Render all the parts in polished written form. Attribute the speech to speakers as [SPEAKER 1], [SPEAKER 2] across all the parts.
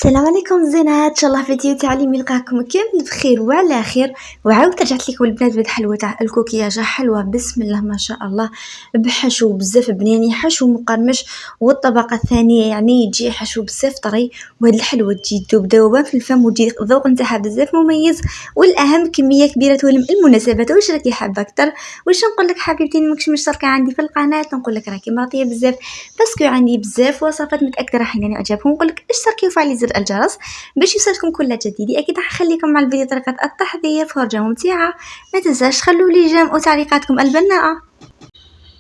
[SPEAKER 1] السلام عليكم زينات، ان شاء الله فيديو تعليمي يلقاكم كامل بخير وعلى خير. وعاود رجعت لكم البنات بهاد الحلوه تاع الكوكياجه، حلوه بسم الله ما شاء الله، بحشو بزاف بنيني، حشو مقرمش، والطبقه الثانيه يعني يجي حشو بزاف طري. وهاد الحلوه تجي تذوب ذوبان في الفم وتجي الذوق نتاعها بزاف مميز، والاهم كميه كبيره تولم المناسبات. واش راكي حابه اكثر؟ واش نقول لك حبيبتي ماكش مشتركه عندي في القناه؟ نقول لك راكي مرضيه بزاف، باسكو عندي بزاف وصفات متاكده راح ينال اعجابكم. نقول لك اشتركي وفعلي زر الجرس باش يوصلكم كل جديد. اكيد راح نخليكم مع الفيديو طريقه التحضير، فرجه ممتعه. ما تنساش خلوا لي جيم وتعليقاتكم البناءه.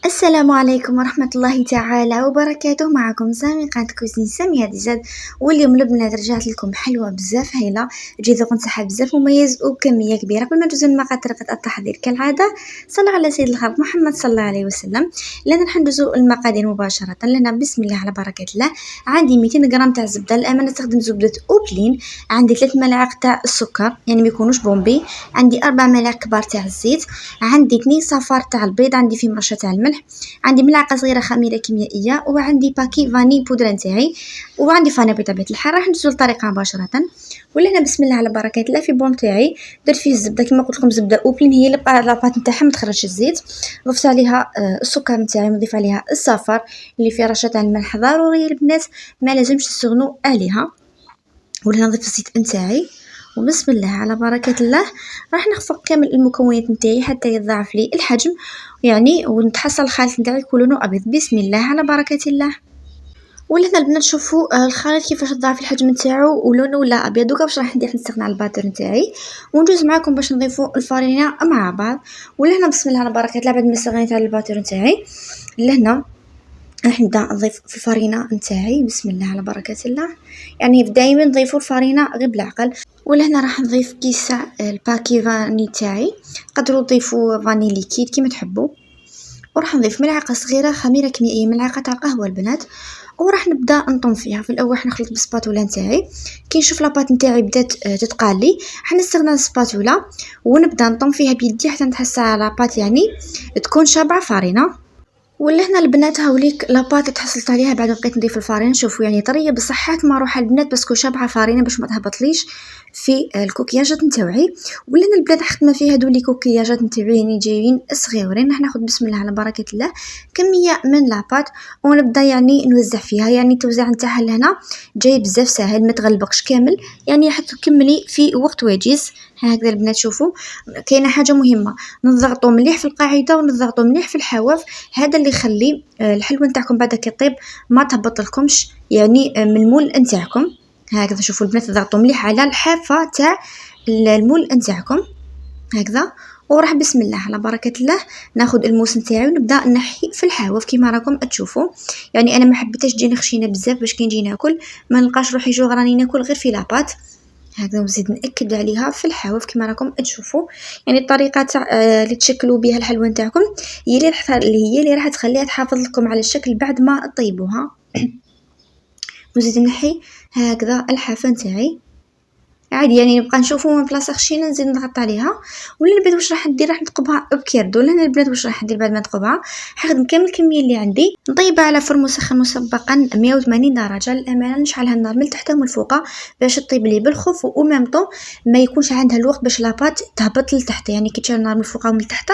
[SPEAKER 1] السلام عليكم ورحمة الله تعالى وبركاته، معكم سامي قناة كوزين سامي هادي زاد. واليوم البنات رجعت لكم حلوة بزاف هايلة، تجي ذوق نتاعها بزاف مميز وبكمية كبيرة. قبل ما ندوزو لمقادير طريقة التحضير كالعادة صلوا على سيد الخلق محمد صلى الله عليه وسلم. لأن راح ندوزو المقادير مباشرة. لنا بسم الله على بركة الله. عندي 200 غرام تاع الزبدة، الأمانة نستخدم زبدة أوبلين. عندي 3 ملاعق تاع السكر يعني ما يكونوش بومبي. عندي 4 ملاعق كبار تاع الزيت. عندي 2 صفار تاع البيض. عندي فيه مرشة تاع الملح. عندي ملعقه صغيره خميره كيميائيه، وعندي باكي فاني بودره نتاعي، وعندي فاني بطبيعه الحال. راح ندوزو للطريقه مباشره. ولا هنا بسم الله على بركه الله في بول تاعي درت فيه الزبده كما قلت لكم، زبده اوبلين هي اللي بقى لاباط نتاعها ما تخرجش الزيت. ضفت عليها السكر نتاعي، نضيف عليها الصفر اللي فيه رشه تاع الملح ضروري البنات، ما لازمش تستغنوا عليها. ولا نضيف الزيت نتاعي وبسم الله على بركة الله راح نخفق كامل المكونات نتاعي حتى يتضاعف لي الحجم يعني، ونتحصل الخليط نتاعي يكون لونه ابيض. بسم الله على بركة الله. ولهنا البنات شوفوا الخليط كيفاش تضاعف الحجم نتاعو ولونه ولا ابيض. دوكا باش راح ندير نستغنى على الباتر نتاعي وندوز معاكم باش نضيفوا الفارينه مع بعض. ولهنا بسم الله على بركة الله بعد ما استغنيت على الباتر نتاعي لهنا راح نبدا نضيف في الفارينه نتاعي. بسم الله على بركه الله. يعني دائما نضيفوا الفارينه غير بالعقل. ولهنا راح نضيف كيس تاع الباكي فاني تاعي، قدروا تضيفوا فاني ليكيد كيما تحبوا. وراح نضيف ملعقه صغيره خميره كيميائيه، ملعقه تاع القهوه البنات. وراح نبدا نطم فيها. في الاول راح نخلط بالسباتولا نتاعي. كي نشوف لاباط نتاعي بدات تتقالي راح نستغنى عن السباتولا ونبدا نطم فيها بيدي حتى نحس على لاباط يعني تكون شابعه فارينه. ولا هنا البنات هاوليك لاباط تحصلت عليها بعد ما بقيت نضيف الفارين. شوفوا يعني طريه بصحات ما روح البنات باسكو شابعه فارينه باش ما تهبطليش في الكوكياجات نتاعي. ولا هنا البنات خدمه فيها هذو لي كوكياجات نتاعي جايين صغيورين. راح ناخذ بسم الله على بركه الله كميه من لاباط ونبدا يعني نوزع فيها. يعني التوزيع نتاعها لهنا جاي بزاف ساهل، ما تغلبقش كامل يعني حتى تكملي في وقت وجيز. هكذا البنات شوفوا كاينه حاجه مهمه، نضغطوا مليح في القاعده ونضغطوا مليح في الحواف. هذا اللي يخلي الحلوه نتاعكم بعد كيطيب ما تهبط لكمش يعني من المول نتاعكم. هكذا شوفوا البنات تضغطوا مليح على الحافه تاع المول نتاعكم هكذا. وراح بسم الله على بركه الله ناخذ الموس نتاعي ونبدا نحي في الحواف كيما راكم تشوفوا. يعني انا ما حبيتش تجيني خشينه بزاف باش كي نجي ناكل ما نلقاش روحي جو راني ناكل غير في لاباط. هكذا ونزيد نأكد عليها في الحواف كما راكم تشوفوا. يعني الطريقه تاع اللي تشكلوا بها الحلوه نتاعكم هي اللي راح تخليها تحافظ لكم على الشكل بعد ما تطيبوها. نزيد نحي هكذا الحافه نتاعي عادي، يعني نبقى نشوفوا من بلاصه خشينه نزيد نضغط عليها. ولا البنات واش راح ندير؟ راح نثقبها بكيردو. لهنا البنات واش راح ندير بعد ما نثقبها؟ حنخدم كامل الكميه اللي عندي نطيبها على فرن مسخن مسبقا 180 درجه. الامانه نشعلها النار من التحت ومن الفوق باش تطيب لي بالخف وميمطو ما يكونش عندها الوقت باش لاباط تهبط لتحت. يعني كي تشعل النار من الفوق ومن التحت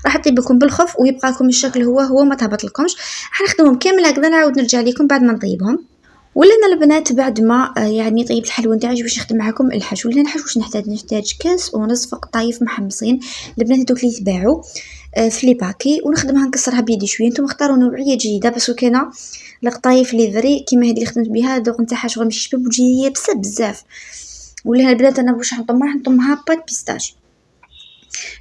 [SPEAKER 1] راح تطيب لكم بالخف ويبقى لكم الشكل هو ما تهبط لكمش. حنخدمهم كامل هكذا نعاود نرجع لكم بعد ما نطيبهم. ولنا البنات بعد ما يعني طيب الحلوه نتاعي باش نخدم معكم الحشو. لنا الحشو واش نحتاج كاس ونصف قطايف محمصين. البنات هذوك اللي يتباعوا في لي باكي، ونخدمها نكسرها بيدي شويه. نتوما اختاروا نوعيه جيده باسكو كاينه القطايف لي ذري كيما هذه اللي خدمت بها الذوق نتاعها شغل ماشي شباب وجهيه بزاف. ولهنا البنات انا واش نحطمها بات بيستاش.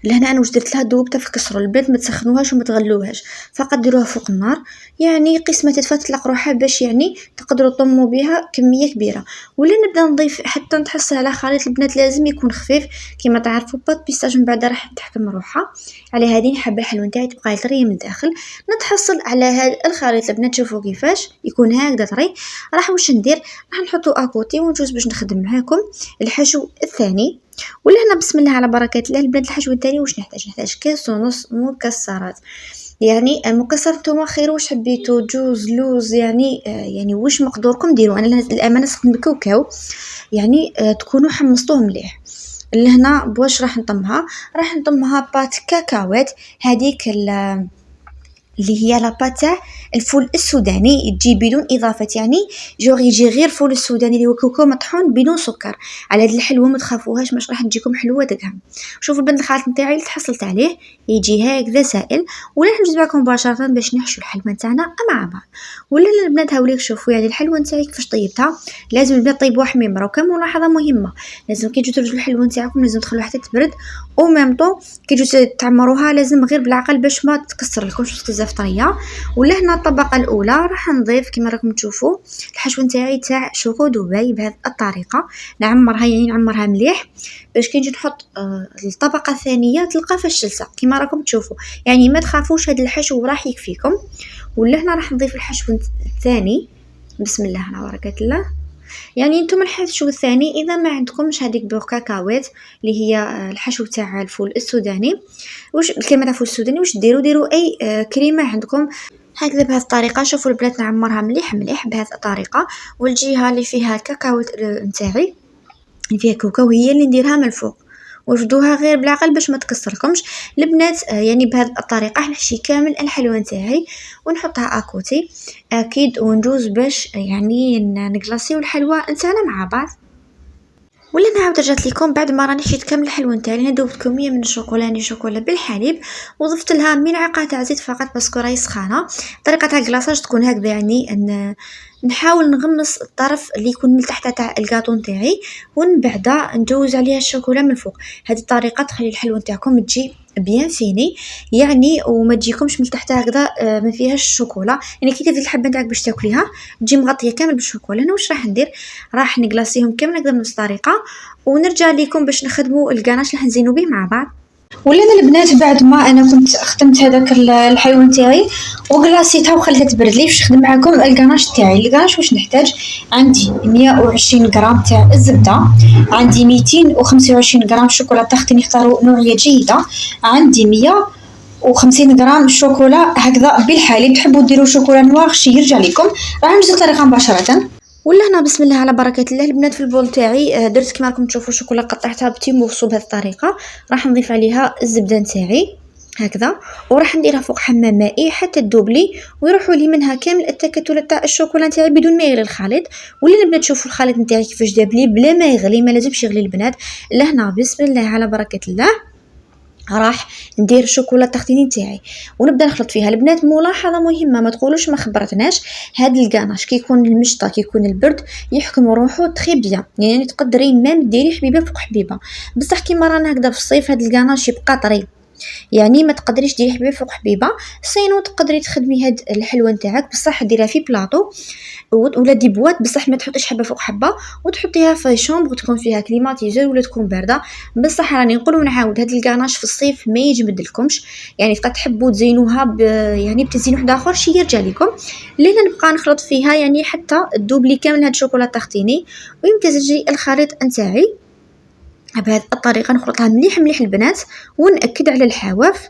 [SPEAKER 1] لهنا انا واش درت لها ذوبتها في كسرو. البنات ما تسخنوهاش وما تغلوهاش، فقط ديروها فوق النار يعني قسمه تتفتلق روحها باش يعني تقدروا تطموا بها كميه كبيره. ولا نبدا نضيف حتى نتحصل على خليط البنات لازم يكون خفيف كما تعرفوا. بات بيستاج من بعد راح تحكم روحها على هذه. حبه الحلوه نتاعي تبقى طريه من الداخل. نتحصل على هذا الخليط البنات شوفوا كيفاش يكون هكذا طري. راح واش ندير؟ راح نحطو اكوتي ونجوز باش نخدم معاكم الحشو الثاني. ولهنا بسم الله على بركه الله البنات الحشو الثاني واش نحتاج كاس ونص مكسرات. يعني مكسر نتوما خير واش حبيتو، جوز، لوز، يعني واش مقدوركم ديروا. انا الامانه نستخدم الكاوكاو، يعني تكونوا حمصتوه مليح. لهنا بواش راح نضمها بات كاكاوات، هذيك اللي هي لاباط تاع الفول السوداني، تجي بدون اضافات، يعني يجي غير الفول السوداني اللي هو كوكو مطحون بدون سكر. على هذه الحلوه ما تخافوهاش، مش راح تجيكم حلوه دقها. شوفوا البند الخليط نتاعي اللي تحصلت عليه يجي هكذا سائل. ولا نجوز معكم مباشره باش نحشو الحلوه نتاعنا مع بعض. ولا البنات هاوليك شوفوا يعني الحلوه نتاعي كيفاش طيبتها. لازم البنات طيبوها حميمه، وكم ملاحظه مهمه، لازم كي تجوا ترجلوا الحلوه نتاعكم لازم تخلوها حتى تبرد، او ميم طون كي تجوا تعمروها لازم غير بالعقل باش ما تكسر لكمش بزاف طريه. ولا هنا الطبقه الاولى راح نضيف كما راكم تشوفوا الحشو نتاعي تاع شوكو دبي بهذه الطريقه. نعمرها يعني نعمرها مليح باش كي نجي نحط الطبقه الثانيه تلقى فاش تلصق كما راكم تشوفوا. يعني ما تخافوش، هذا الحشو راح يكفيكم. ولا هنا راح نضيف الحشو الثاني، بسم الله على بركه الله. يعني انتم الحشو الثاني اذا ما عندكمش هذيك بوغ كاكاوات اللي هي الحشو تاع الفول السوداني، واش الكلمه تاع الفول السوداني واش ديروا اي كريمه عندكم هكذا بهذه الطريقه. شوفوا البنات نعمرها مليح مليح بهذه الطريقه، والجهه اللي فيها الكاكاو نتاعي اللي فيها كاكاو هي اللي نديرها من الفوق، وجدوها غير بالعقل باش ما تكسركمش البنات. يعني بهذه الطريقه نحشي كامل الحلوه نتاعي ونحطها اكوتي اكيد، وندوز باش يعني نكلاصيو الحلوه نتاعنا مع بعض. ولا نعاود رجعت لكم بعد ما راني حشيت كامل الحلوى نتاعي. انا دوبت كميه من الشوكولا، يعني شوكولا بالحليب، وضفت لها ملعقه تاع زيت فقط باسكو راهي سخانه. طريقه تاع الكلاصاج تكون هكذا، يعني ان نحاول نغمس الطرف اللي يكون من تحت تاع الكاطو نتاعي، ومن بعد ندوز عليها الشوكولا من الفوق. هذه الطريقه تخلي الحلوى نتاعكم تجي بيان فيني، يعني وما تجيكمش من تحت هكذا ما فيهاش الشوكولا. يعني كي تدير الحبه نتاعك باش تاكليها تجي مغطيه كامل بالشوكولا. انا واش راح ندير، راح نكلاصيهم كامل هكذا بنفس الطريقه، ونرجع لكم باش نخدموا الكاناش اللي حنزينوا به مع بعض. ولا البنات بعد ما انا كنت خدمت هذاك الحلوى نتاعي وغلاصيتها وخليتها تبرد لي، باش نخدم معكم الكاناش تاعي. الكاناش واش نحتاج، عندي 120 غرام تاع الزبده، عندي 225 غرام شوكولا تختني، اختاروا نوعيه جيده، عندي 150 غرام شوكولا هكذا بالحليب. تحبوا ديروا شوكولا نوار شي يرجع لكم. راح نجي الطريقه مباشره. ولا هنا بسم الله على بركه الله البنات في البول تاعي درت كما راكم تشوفوا شوكولا قطعتها بتي مورسو بهذه الطريقه. راح نضيف عليها الزبده نتاعي هكذا، وراح نديرها فوق حمام مائي حتى تذوبلي ويروحوا لي منها كامل التكتلات تاع الشوكولا نتاعي بدون ما يغلي الخليط. ولا البنات تشوفوا الخليط نتاعي كيفاش دابلي بلا ما يغلي، ما لازمش يغلي البنات. لهنا بسم الله على بركه الله راح ندير الشوكولا التختيني نتاعي ونبدا نخلط فيها. البنات ملاحظه مهمه، ما تقولوش ما خبرتناش، هاد الكاناش كي يكون المشطه كي يكون البرد يحكم روحو تري بيان، يعني تقدري ميم ديري حبيبه فوق حبيبه. بصح كيما رانا هكذا في الصيف هاد الكاناش يبقى طري، يعني ما تقدريش ديري حبيبه فوق حبيبه. سينو تقدري تخدمي هاد الحلوه نتاعك بصح ديرها في بلاطو ولا دي بواط، بصح ما تحطيش حبه فوق حبه، وتحطيها في شومبر تكون فيها كليماتيزور ولا تكون بارده. بصح راني نقول ونعاود هاد الكاناش في الصيف ما يجبد لكمش، يعني تبقى تحبوا تزينوها يعني بتزيين واحد اخر شي يرجع لكم. لينا نبقى نخلط فيها يعني حتى تذوبلي كامل هاد الشوكولا تختيني ويمتزج الخليط نتاعي بهذه الطريقه. نخلطها مليح مليح البنات ونأكد على الحواف.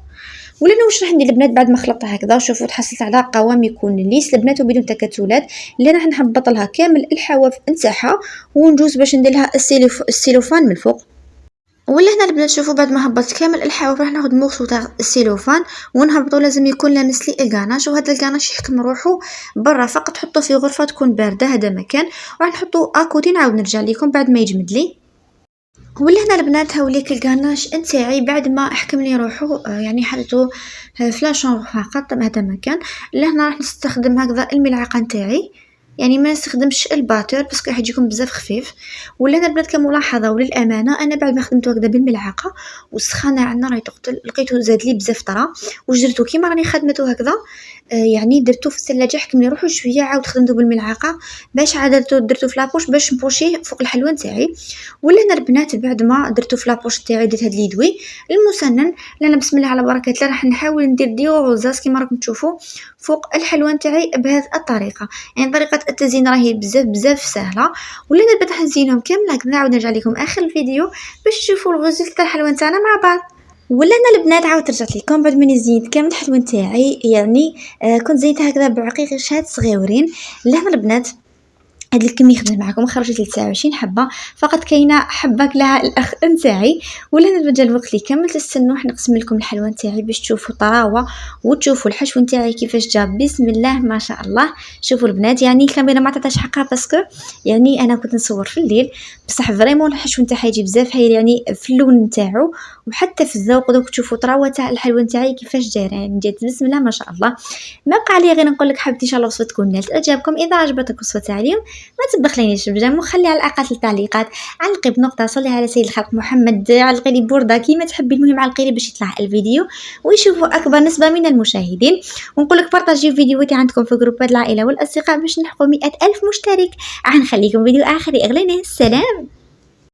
[SPEAKER 1] ولا انا واش راح ندير البنات بعد ما خلطتها هكذا، شوفوا تحصلت على قوام يكون ليس البنات وبدون تكتلات. اللي راح نهبط لها كامل الحواف نتاعها وندوز باش ندير لها السيلوفان من الفوق. ولا هنا البنات شوفوا بعد ما هبطت كامل الحواف راح ناخذ مورسو تاع السيلوفان ونهبطو، لازم يكون لامس لي الكاناش، وهذا الكاناش يحكم روحو برا فقط حطوه في غرفه تكون بارده، هذا مكان. وراح نحطو اكوتي نعاود نرجع لكم بعد ما يجمد لي. ولا هنا البنات هاوليك الكاناش نتاعي بعد ما حكم لي روحو، يعني حطيته في لاشومبر فقط هذا مكان. لهنا راح نستخدم هكذا الملعقه نتاعي، يعني ما نستخدمش الباتر باسكو راح يجيكم بزاف خفيف. ولا هنا البنات كملاحظه وللامانه انا بعد ما خدمته هكذا بالملعقه والسخانه عندنا راهي تقتل لقيته زاد لي بزاف طرا. واش درتو كيما راني خدمته هكذا، يعني درتو في الثلاجه حكم لي روحو شويه، عاود خدمته بالملعقه باش عاد درتو في لابوش باش نبوشيه فوق الحلوه نتاعي. ولا هنا البنات بعد ما درتو في لابوش تاعي درت هاد ليدوي المسنن. لنا بسم الله على بركه الله راح نحاول ندير ديوزاز كيما راكم تشوفوا فوق الحلوه نتاعي بهذه الطريقه. يعني طريقه التزيين راهي بزاف سهله. ولا البنات راح نزينهم كامل هكذا، نعاود نرجع لكم اخر الفيديو باش تشوفوا الغزل تاع الحلوه نتاعنا مع بعض. ولا انا البنات عاود رجعت لكم بعد ما زينت كامل الحلوى نتاعي، يعني كنت زينتها هكذا بعقيقيشات صغيورين. لهنا البنات هاد الكمية خدمت معكم خرجت لي 29 حبة، فقط كاينه حبة كلاها الاخ نتاعي. ولهنا جا الوقت اللي كامل تستنوه نقسم لكم الحلوى نتاعي باش تشوفوا طراوه وتشوفوا الحشو نتاعي كيفاش جا. بسم الله ما شاء الله. شوفوا البنات يعني الكاميرا ما عطاتهاش حقها باسكو يعني انا كنت نصور في الليل، بصح فريمون الحشو نتاعها يجي بزاف هايل يعني في اللون نتاعو وحتى في الذوق. دوك تشوفوا طراوه تاع الحلوى نتاعي كيفاش دايره، يعني جات بسم الله ما شاء الله. ما بقى لي غير نقول لك حبيبتي ان شاء الله الوصفه تكون نالت اعجابكم. اذا عجبتك الوصفه تاع اليوم ما تبخلينيش بجام وخلي على الاقل التعليقات، علقي بنقطه، صلي على سيد الخلق محمد، علقي لي بورده كيما تحبي، المهم علقي لي باش يطلع الفيديو ويشوفوا اكبر نسبه من المشاهدين. ونقول لك بارطاجيو فيديوهاتي عندكم في جروبات العائله والاصدقاء باش نحققوا 100,000 مشترك. غنخليكم فيديو اخر. اغلينا السلام.